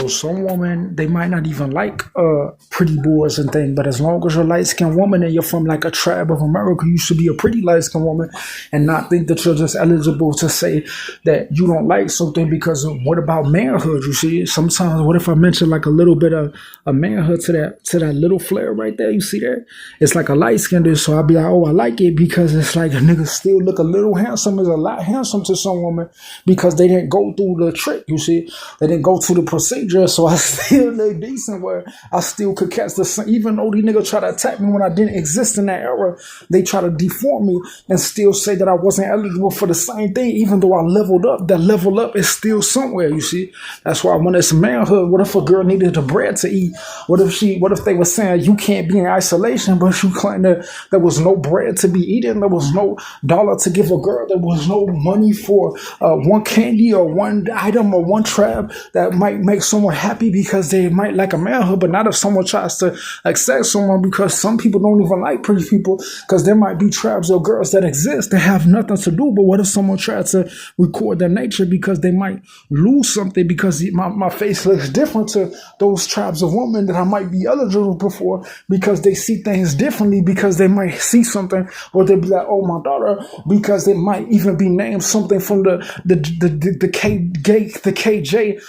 some women, they might not even like pretty boys and things, but as long as you're a light-skinned woman and you're from like a tribe of America, you should be a pretty light-skinned woman and not think that you're just eligible to say that you don't like something. Because what about manhood? You see, sometimes what if I mention like a little bit of a manhood to that little flare right there? You see that? It's like a light-skinned, so I'll be like, oh, I like it because it's like a nigga still look a little handsome, is a lot handsome to some woman because they didn't go through the trick, you see. They didn't go through the procedure, so I still look decent where I still could catch the sun. Even though these niggas try to attack me when I didn't exist in that era, they try to deform me and still say that I wasn't eligible for the same thing, even though I leveled up. That level up is still somewhere, you see. That's why when it's manhood, what if a girl needed the bread to eat? What if they were saying you can't be in isolation, but you claim that there was no bread to be eaten, there was no dollar to give a girl, there was no money for one candy or one item or one trap that might make someone happy because they might like a manhood, but not if someone tries to accept someone, because some people don't even like pretty people, because there might be tribes or girls that exist that have nothing to do. But what if someone tries to record their nature because they might lose something because my face looks different to those tribes of women that I might be eligible for, because they see things differently, because they might see something, or they'll be like, oh, my daughter, because they might even be named something from the KJ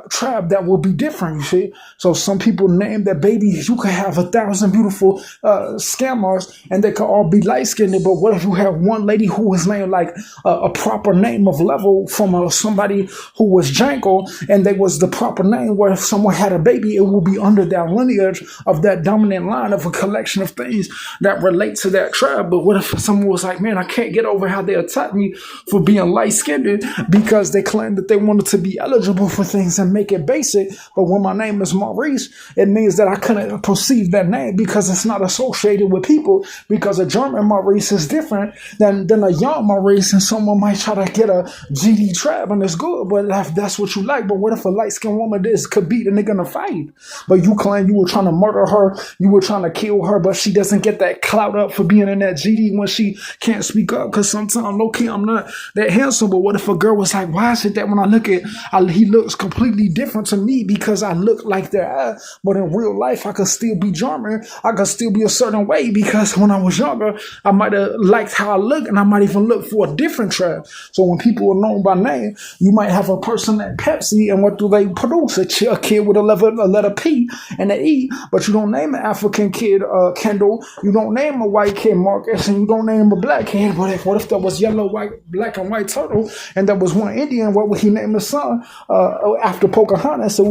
tribe that will be different, you see. So some people name their babies, you could have 1,000 beautiful scammers and they could all be light-skinned, but what if you have one lady who was named like a proper name of level from somebody who was Janko, and they was the proper name, where if someone had a baby, it will be under that lineage of that dominant line of a collection of things that relate to that tribe. But what if someone was like, man, I can't get over how they attacked me for being light-skinned because they claimed that they wanted to be eligible for things and make it basic, but when my name is Maurice, it means that I couldn't perceive that name because it's not associated with people, because a German Maurice is different than a young Maurice, and someone might try to get a GD trap and it's good, but if that's what you like. But what if a light-skinned woman could beat a nigga in a fight, but you claim you were trying to murder her, you were trying to kill her, but she doesn't get that clout up for being in that GD when she can't speak up? Because sometimes, low-key, I'm not that handsome, but what if a girl was like, why is it that when I look at, he looks completely different to me because I look like that, but in real life, I could still be German, I could still be a certain way, because when I was younger, I might have liked how I look, and I might even look for a different tribe. So when people are known by name, you might have a person at Pepsi, and what do they produce? A kid with a letter P and an E, but you don't name an African kid Kendall, you don't name a white kid Marcus, and you don't name a black kid. But what if there was yellow, white, black, and white turtle, and there was one Indian? What would he name his son after Pocahontas? So